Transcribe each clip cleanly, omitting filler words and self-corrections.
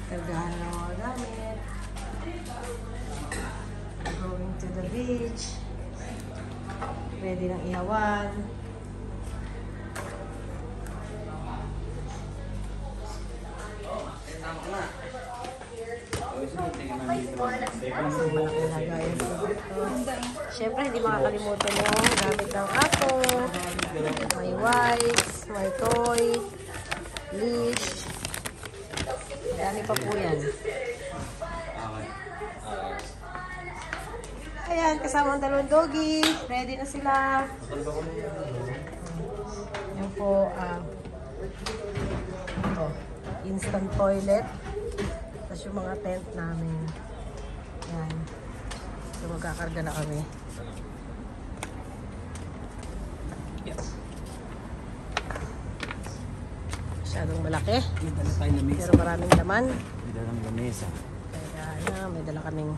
Kargahan ng mga gamit. Going to the beach. Ready ng ihawan. Siyempre, hindi makakalimutan yung gamit ng apo. May wipes, may toy, leash. Dami pa po yan. Ayan, kasama ang dalawang doggy. Ready na sila. Yan po, ito, instant toilet. Tapos yung mga tent namin. Yan. So, magkakarga na kami. Masyadong malaki. Pero maraming laman. May dalang lamesa. Kaya may dala kaming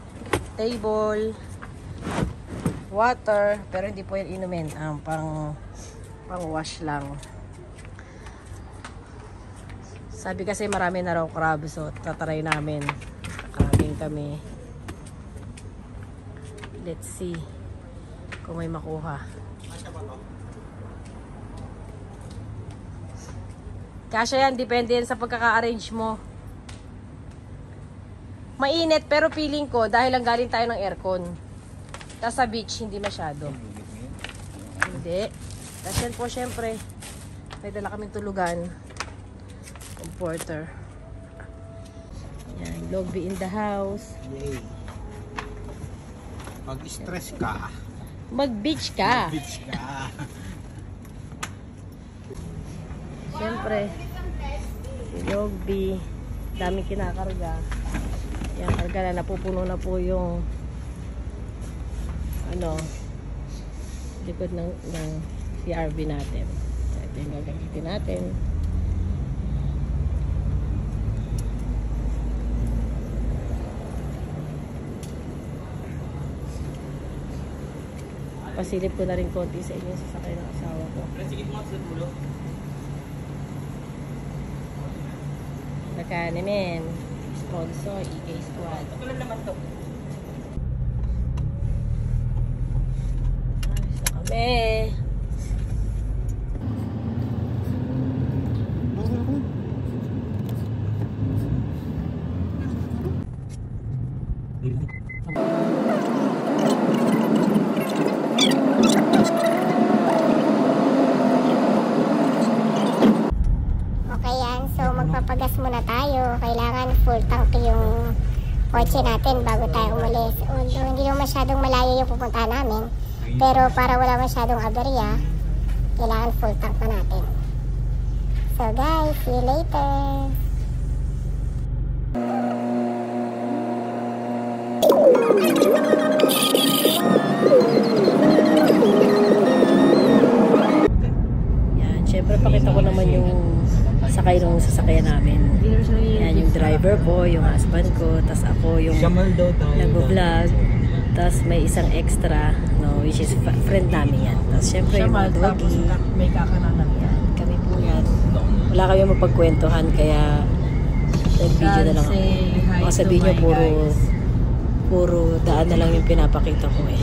table, water, pero hindi po yan inumin. Pang wash lang. Sabi kasi marami na raw crab, so tatry namin. Karabing kami. Let's see kung may makuha. Kasya yan, depende yan sa pagkaka-arrange mo. Mainit, pero feeling ko, dahil lang galing tayo ng aircon. Tapos sa beach, hindi masyado. Hindi. Tapos yan po, syempre, may dala kaming tulugan. Comforter. Yan, lobby in the house. Yay. Mag-stress ka. Mag-beach ka. Mag-beach ka. Siyempre, lobby, daming kinakarga. Yan, karga na, napupuno na po yung likod ng CRV natin. So, ito yung gagamitin natin. Pasilip ko na rin konti sa inyo sa sakay ng asawa ko. Nakanin, sponsor, EK Squad. Ito naman to. Ayos na kami. Magpapagas muna tayo. Kailangan full tank yung kotse natin bago tayo umalis. Although hindi naman masyadong malayo yung pupunta namin, pero para wala masyadong aberya, kailangan full tank na natin. So guys, see you later. Yan, syempre pakita ko naman yung sakay ng sasakyan namin. Yan yung driver po, yung husband ko, tas ako yung nag-vlog, tas may isang extra, which is friend namin yan. Tas syempre yung mga doggy, may kakananan yan. Kami po yan. Wala kami mapagkwentuhan, kaya nag-video na lang ako. Baka sabihin nyo, puro daan na lang yung pinapakita ko eh.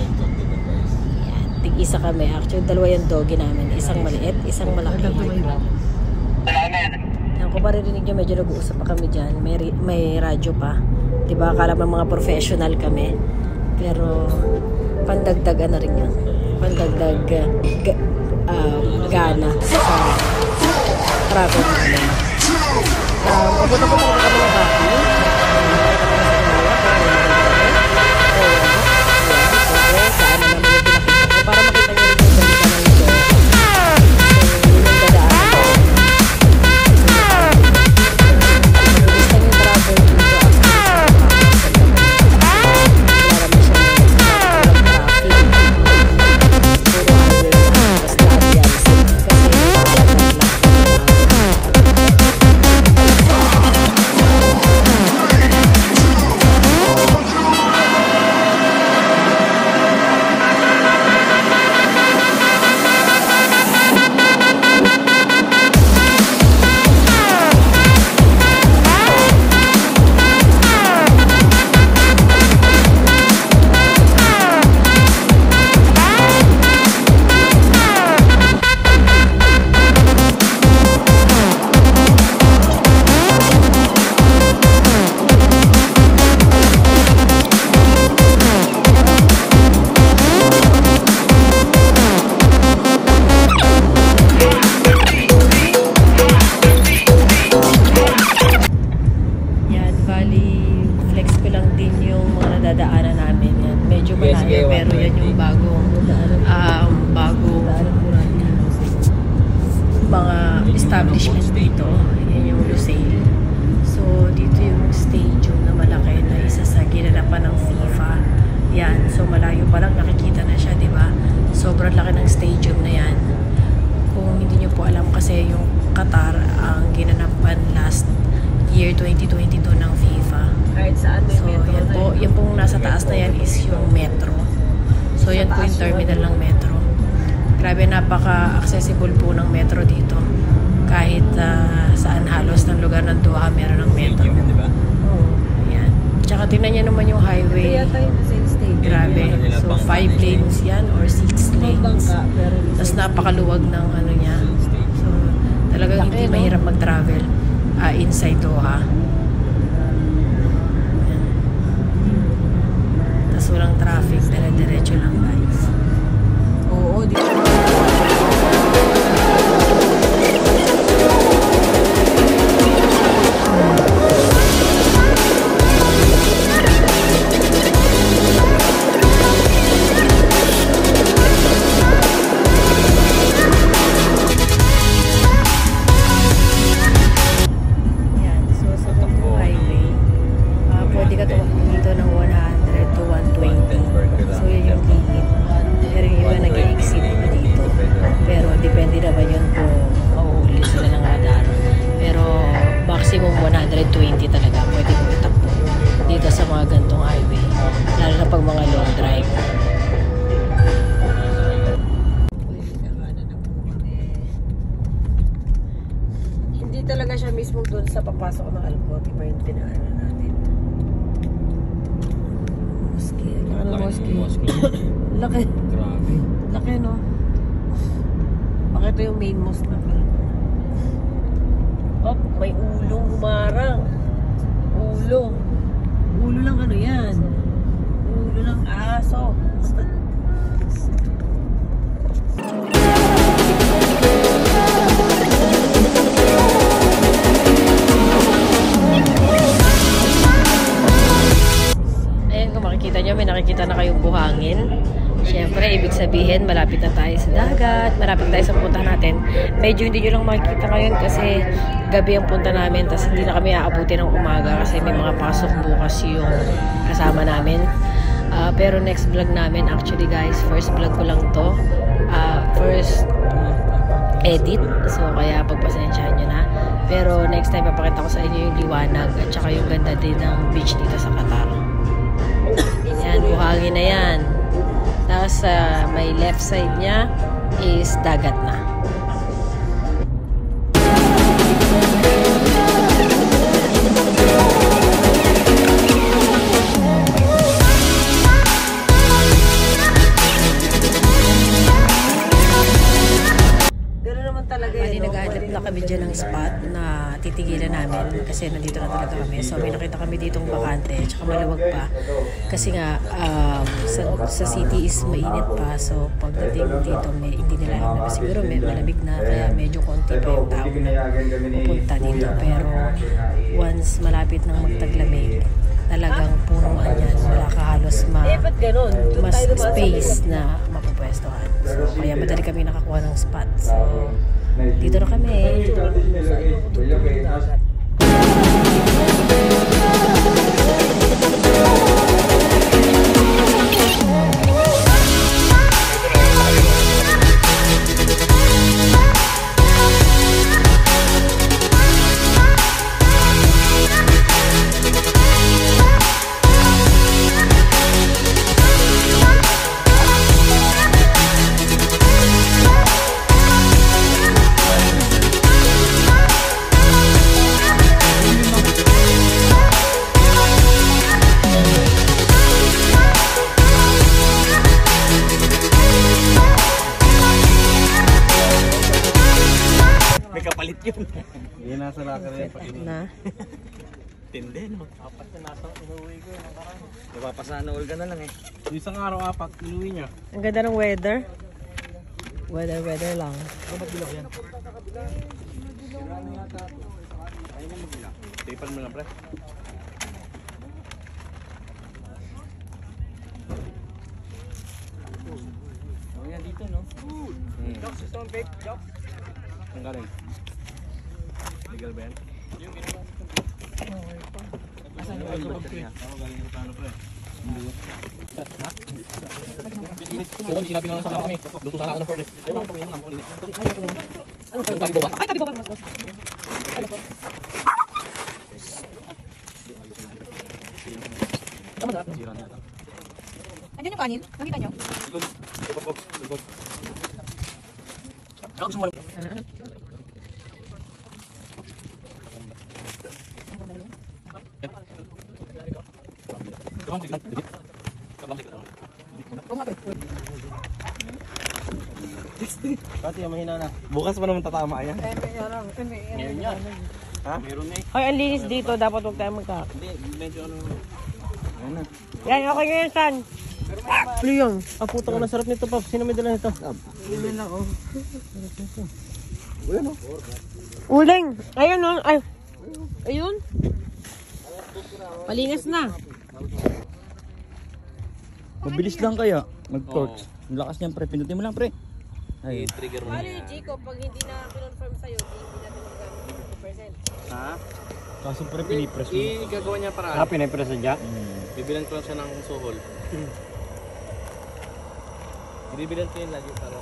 Yan, tig-isa kami. Actually, dalawa yung doggy namin. Isang maliit, isang malaki. Yan, kung maririnig nyo, medyo nag-uusap pa kami dyan. May radyo pa. Diba, akala mo mga professional kami. Pero, pandagdag na rin yan. Pandagdag gana sa travel namin. Pagpunta-punta ko kami ng Baki. Para makita nyo rin yung balita ng ito. malayo, pero yan yung bagong mga establishment dito. Yan yung Lusail. So, dito yung stadium na malaki na isa sa ginanapan ng FIFA. Yan. So, malayo pa lang nakikita na siya, di ba? Sobrang laki ng stadium na yan. Kung hindi nyo po alam kasi yung Qatar ang ginanapan last year 2022 ng FIFA. Kahit saan may So, metro. yan pong nasa taas na yan is yung metro. So, yan po yung terminal ng metro. Grabe, napaka-accessible po ng metro dito. Kahit saan halos ng lugar ng Doha meron ng metro. Yan. Tsaka tingnan niya naman yung highway. Kaya tayo sa stage. Grabe. So, 5 lanes yan or 6 lanes. Tapos napakaluwag ng ano niya. So, talagang hindi mahirap mag-travel inside Doha. Yan. Tapos walang traffic. Dire-diretso lang, guys. Oo, di ba? Yan. So, sa Tokyo Highway, pwede ka tumakbo dito ng 100 to 120. So, yun yung limit. Pero yung iba nag-i-exceed pa dito. Pero depende naman yun kung mauuli sila ng radar. Pero maximum 120 talaga pwede mo itakbo dito sa mga gantong highway. Lalo na pag mga long drive. Hindi talaga siya mismo doon sa papasok ng Alcott. Iba yung pinaanan natin. Mosque. Ano mosque? Laki. Grabe. Laki, no? Bakit yung main mosque na pala? Oh, may ulong humarang. Ulo. Ulo lang ano yan? Ulo ng aso. Ayan, kung makikita nyo, may nakikita na kayong buhangin. Siyempre, ibig sabihin, malapit na tayo sa dagat, malapit tayo sa punta natin. Medyo hindi nyo lang makikita ngayon kasi gabi ang punta namin, tapos hindi na kami aabutin ng umaga kasi may mga pasok bukas yung kasama namin. Pero next vlog namin, actually guys, first vlog ko lang to. First edit, so kaya pagpasensyahan nyo na. Pero next time, papakita ko sa inyo yung liwanag at saka yung ganda din ng beach dito sa Qatar. Yan, buhangin na yan. Tapos may left side niya is dagat na. Gano'n naman talaga Bali, yun. naghahanap na kami dyan ng spot na titigilan namin kasi nandito na talaga kami. So, may nakita kami ditong bakante, tsaka maluwag pa. Kasi nga, sa city is mainit pa. So, pagdating dito, hindi nila alam na siguro may malamig na, kaya medyo konti pa yung tao na pupunta dito. Pero, once malapit nang magtaglamig, talagang punuan yan. Wala ka halos ba't gano'n? Doon mas tayo dumaan sa space na mapupwestuhan. So, kaya madali kami nakakuha ng spot. So, dito na kami. May kapalit yun. Hindi nasa locker rin. Na. Tindi naman. Apat na nasa inuwi ko. Napapasa na Olga na lang eh. Isang araw apat, inuwi niya. Ang ganda ng weather. Weather lang. Ano magbilaw yan? Ayun ang magbilaw. Tapan mo lang, pre. dito, no? Jokes, gusto mong vape? Jokes? Ang galing. Legal ba yan? Yung ginawa mo kung asan yung albert niya? Ako galing ko paano pre. Ha? Kung sinabi nga sa kami, luto sana ako ng forklift. Ay, mga pagkain nga mo ulit. Ano tayo tabi boba? Ay, tabi boba! Tama na. Andiyan yung kanin? Nakita nyo? Likod. Ako gusto mo lang. Pati yung mahina na. Bukas pa naman tatama yan. Ngayon yan. Ha? Meron na eh. Hoy, ang linis dito. Dapat huwag tayo magka. Hindi, medyo ano. Ayan na. Yan, okay ngayon, San. Ano yun? Ah, puto ko na sarap nito, Pop. Sino may dala nito? Uling lang, oh. Ulan, no? Uling! Ayun, oh. Ay. Ayun. Malinis na. Mabilis lang kaya mag-torch. Ang lakas niyan pre, pinutin mo lang pre. Ay, Trigger mo. Paano yung Chico, pag hindi na kinonfirm sa'yo, hindi natin mag-50%. Ha? kaso pre pinipress mo. Gagawa niya para. Pinipress niya? Bibilan ko lang siya ng suhol. Bibilan ko yun lagi para.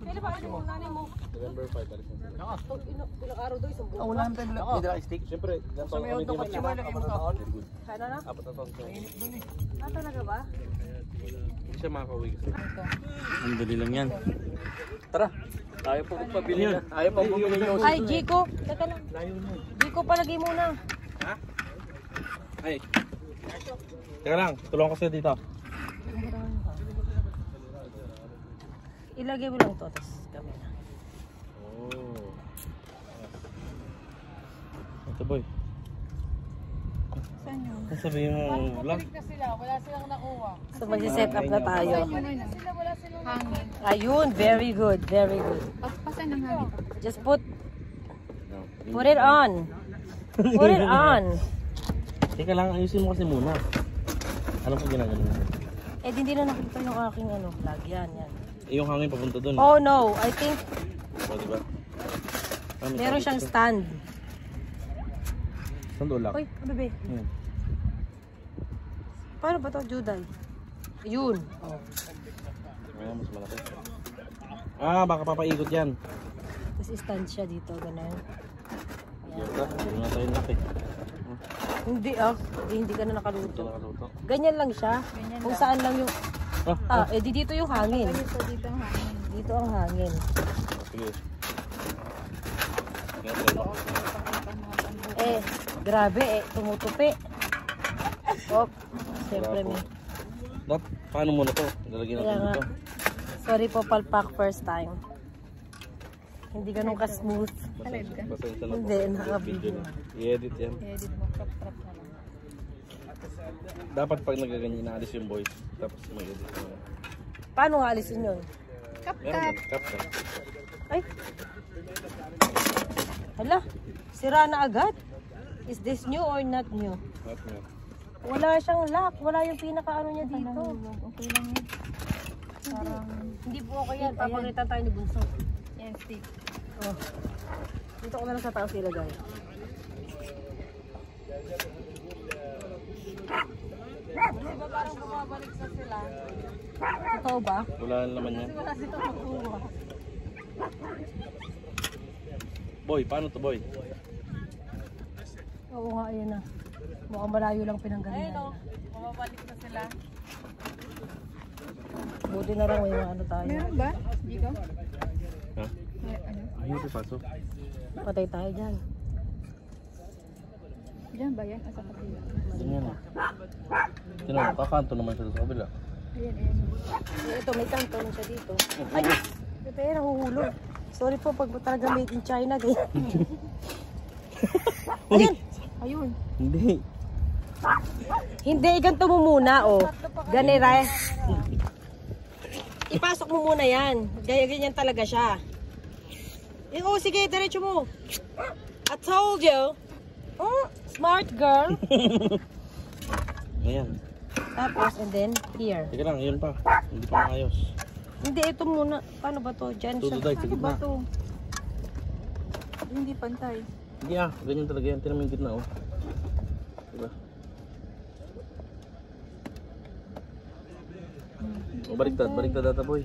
Kailan ba ano yung nanay mo? November 5 alis na sila. Ilang araw daw, isang buwan. Wala nang pala. Hindi na stick. Siyempre, ganito kami hindi magkakaroon. Kailan na? Apat na taon siya. Ah, talaga ba? Hindi siya makakauwi kasi. Ang dali lang yan. Tara. Ayaw po pabili na. Ayaw po bumili niyo. Ay, Chico. Teka lang. Chico, palagay muna. Ha? Ay. Teka lang, tulungan ko sa'yo dito. Ilagay mo lang to, tapos kami na. Oh. Ito boy. Saan yun? Sabihin mo vlog. So, mag-set up na tayo. Hangin. Ayun, very good, very good. Pasan ng hangin. Just put it on. Put it on. Teka lang, ayusin mo kasi muna. Ano po ginagawa mo? Eh, hindi na nakita yung aking ano, flag. Yan, yan. Yung hangin papunta doon. Oh no, I think O, diba? Ah, may meron sabit siyang ito. stand. Saan doon lang? Uy, bebe. Paano ba to, Juday? Ayun. Oh. Ayan, mas malaki. Ah, baka papaikot yan. Tapos stand siya dito, ganun. Yata, hindi na tayo laki. Hindi hindi ka na nakaluto. Nakaluto. Ganyan lang siya. Kung saan lang yung... di dito yung hangin. So, dito ang hangin. Dito ang hangin. Sige. Ingat tayo. Eh, grabe tumutupi. Oh, siyempre Wala po. may... Paano muna to? Lalagyan Kaya natin nga. dito. Sorry po, palpak first time. Hindi ganun ka-smooth. Pasensya na po. Hindi, Video naka-video. na. I-edit yan. Edit mo, crop na lang. Dapat pag nagaganyan, inaalis yung voice. Tapos mag-edit na. Paano nga alisin yun? Meron yan. Cut ka. Ay! Hala, sira na agad. Is this new or not new? Cut mo. Wala siyang lock. Wala yung pinaka-ano niya dito. Okay lang yun. Parang, Hindi po okay yan. Papakita tayo ni Bunso. yan, stick. Oh. Dito ko na lang sa taas ilagay. Di ba parang bumabalik sa sila? Totoo ba? Wala naman yan. Wala sila makuha. Boy, paano to boy? Oo nga, ayan na. Mukhang malayo lang pinanggalingan. Ayun o, Bumabalik na sila. buti na lang may mga ano tayo. Meron ba? Dito? Ha? Ano? Ayun, pasok. Patay tayo dyan. Diyan ba yan? Asa kapila? Ganyan na. Sino, kakanto naman siya sa kabila. Ayan, ayan. Ito, may kanto na siya dito. Ay! Pepe, nahuhulog. Sorry po pag talaga made in China. Ayan! Ayun. Hindi. Hindi, ganito mo muna, oh. Ganira. Ipasok mo muna yan. Ganyan talaga siya. Oh, sige, diretso mo. I told you. Oh, smart girl. Ayan. Tapos, and then, here. Teka lang, yun pa. Hindi pa maayos. Hindi, ito muna. Paano ba to? Diyan siya. Tutuday, sa Ano gitna. ba to? Hindi pantay. Hindi ganyan talaga yan. Tinan mo yung gitna, oh. Diba? O, baliktad ata, boy.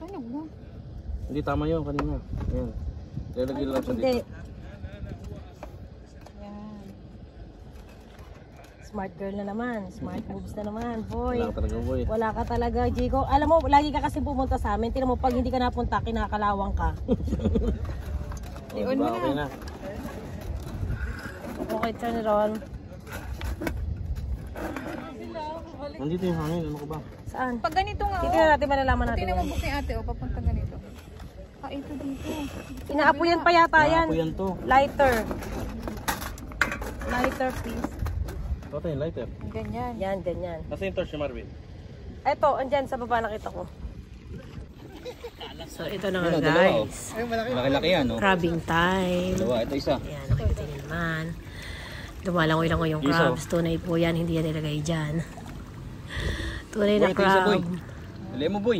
Ano ba? Hindi, tama yun kanina. Ayan. Lalagyan lang sa Hindi. dito. Yan. Smart girl na naman. Smart moves na naman, boy. Wala ka talaga, boy. Wala ka talaga, Jigo. Alam mo, lagi ka kasi pumunta sa amin. Tingnan mo, pag hindi ka napunta, kinakalawang ka. I-on mo Okay na. Okay, turn it on. Nandito yung hangin. Ano ko ba? Saan? Pag ganito nga, Tingnan natin, malalaman natin tingnan mo yan. book ni ate, o, papunta ganito. Ito dito. Inaapoyan pa yata yan. Ako yan to. Lighter. Lighter, please. Ito yung lighter. Ganyan. Yan, ganyan. Nasa yung torch ni Marvin? Ito, andyan, sa baba nakita ko. So, ito na nga, Ayun, dalawa, oh. guys. Malaki-laki yan, no? Crabbing time. Dalawa, ito isa. Ayan, nakikita niyo naman. Lumalangoy-langoy yung Isa. crabs. Tunay po yan, hindi yan nilagay dyan. Tunay na Boy, ito isa, crab. boy. Huli mo, boy.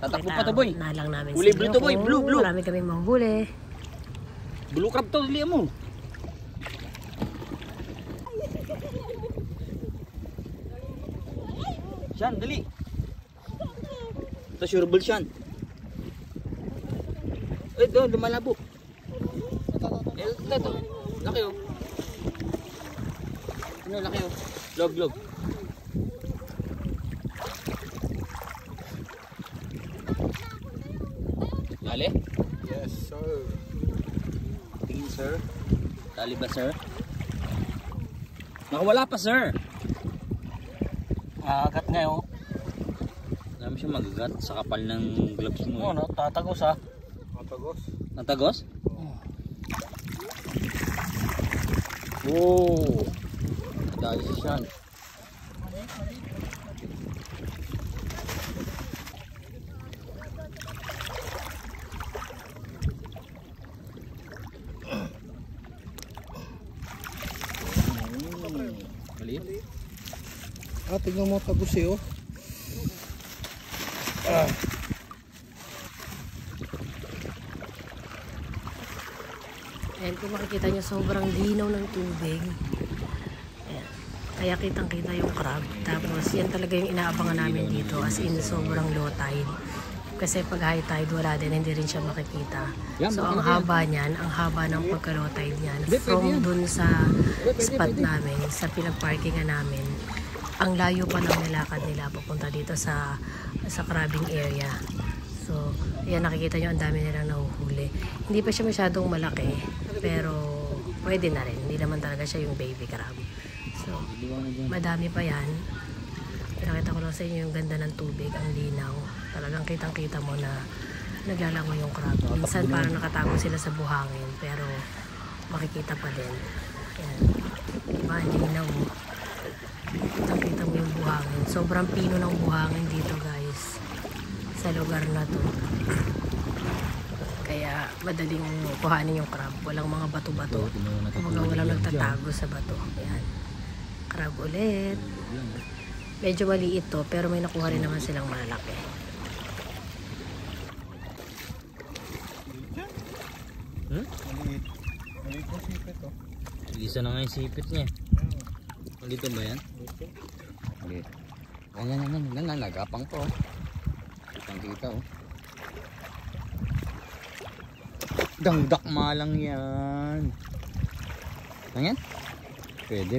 Tatakbo pa to, boy. Na lang namin Huli, sa blue inyo to, boy. kung Blue, blue. Marami kaming manghuli. Blue crab to, huli mo. Siyan, dali. Ito, sureball siyan. Ito, lumalabo. Ito. Laki, oh. Ano, laki, oh. Log. Dali? Yes, sir. Tingin, sir. Dali ba, sir? Nakawala pa, sir. Agat ngayon. Alam mo siya magagat sa kapal ng gloves mo. Oo, no? Tatagos ha. Tatagos? Natagos? Oh. Dali siya siyan. Maliit. Tingnan mo tagos eh, oh. Ayan, kung makikita nyo, sobrang linaw ng tubig. Ayan. Kaya kitang-kita yung crab. Tapos, yan talaga yung inaabangan namin dito. As in, sobrang low tide. Kasi pag high tide, wala din. Hindi rin siya makikita. So, ang haba niyan, ang haba ng pagka-low tide niyan. From dun sa spot namin, sa pinag-parkingan namin, ang layo pa ng nilakad nila papunta dito sa crabbing area. So, ayan, nakikita nyo, ang dami nilang nahuhuli. Hindi pa siya masyadong malaki, pero pwede na rin. Hindi naman talaga siya yung baby crab. So, madami pa yan. Pinakita ko lang sa inyo yung ganda ng tubig, ang linaw. Talagang kitang-kita mo na naglalangoy yung crab. Minsan parang nakatago sila sa buhangin, pero makikita pa din. Ayan. Diba, ang linaw mo. Kitang-kita mo yung buhangin. Sobrang pino ng buhangin dito, guys. Sa lugar na to. Kaya madaling kuhanin yung crab. Walang mga bato-bato. Kumbaga walang nagtatago sa bato. Ayan. Crab ulit. Medyo maliit to, pero may nakuha rin naman silang malaki. Maliit yung sipit, oh. Isa na nga yung sipit niya. Dito ba yan? Hindi. Yan. Nagapang to. Kitang-kita, oh. Dangdak malang yan. Ano yan? Pwede.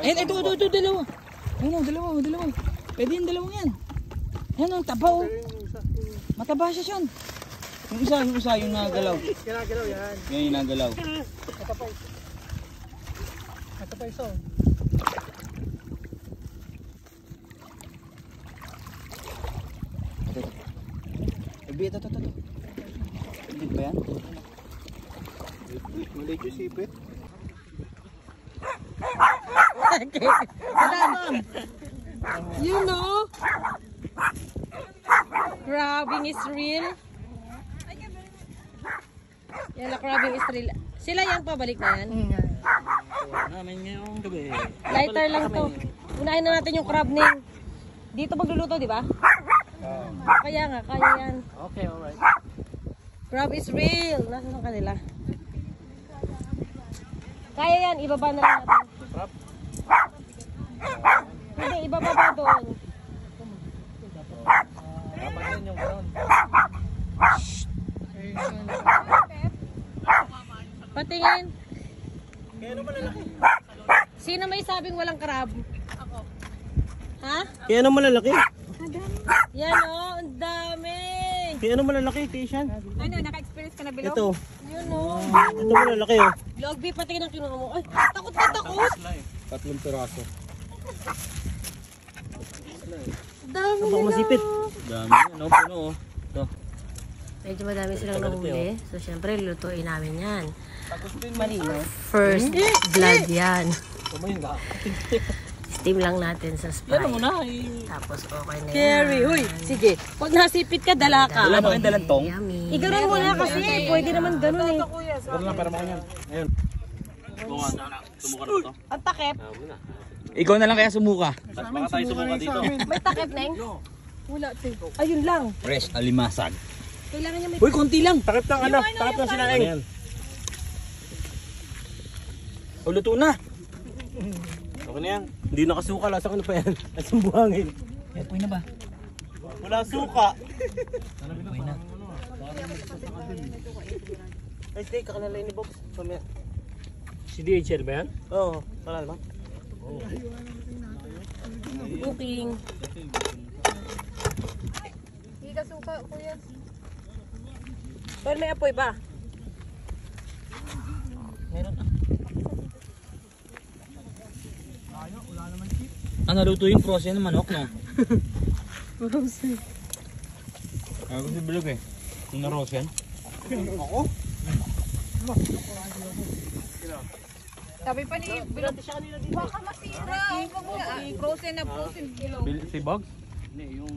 Ayun, ito, dalawa. Ayun, dalawa. Pwede yung dalawang yan. Ayun, ang taba, oh. Mataba siya siyan. Yung isa, yung nagalaw. Ginagalaw yan. Yan yung nagalaw. Matapay isa, oh. Ito. Hindi ba yan? Maliit yung sipit. You know? crabbing is real. Yan na crabbing is real. Sila yan, pabalik na yan. Namin ngayong gabi. Lighter lang to. Unahin na natin yung crab ning. Dito magluluto, di ba? Kaya nga, kaya yan. Okay, alright. Crab is real. Nasaan ang kanila? Kaya yan, ibaba na lang natin. Crab? Hindi, ibaba pa doon. Dapat yun yung karon. Patingin. Kaya naman lalaki. Sino may sabing walang crab? Ako. Ha? Kaya naman lalaki. Yan o, ang dami. Kaya naman lalaki, Tishan. Ano, naka-experience ka na below? Ito. Yun o. Ito mo lalaki oh. Vlog B, patingin ang kinuha mo. Ay, takot na takot. 3 piraso. Dami Baka nila. masipit. Dami yan, no? Puno oh. Ito. Medyo madami silang nahuli. So, syempre, lutuin namin yan. Malino. First vlog yan. Kumain ka. Steam lang natin sa Sprite. Yan mo na. Tapos, okay na yan. Carry. Uy, sige. Pag nasipit ka, dala ka. Wala ba kayong dalantong? Yummy. Iganon mo na kasi. Pwede naman ganun eh. Wala lang para mo yan. Ayun. Bunga na. Sumuka na ito. Ang takip. Ikaw na lang kaya sumuka. Baka tayo sumuka dito. May takip, Neng? Wala, ayun lang. Fresh alimasag. Kailangan niya may... Uy, konti lang. Takip ng ano? Takip ng sinaing. O, luto na. Okay na yan. Hindi nakasuka. Lasa ko na pa yan. Lasang buhangin. Uy na ba? Wala suka. Uy na. Ay, stay. Kakanalay ni Bob. Si DHL ba yan? Oo. Kalala ba? Cooking. Hindi ka suka, kuya. Pero may apoy ba? Ano, luto yung frozen ng manok, no? Frozen. Ako si Bilog eh. Yung na-frozen. Ako? Sabi pa ni Bilog, baka masira. Huwag mo frozen na frozen. Si Bogs? Hindi, yung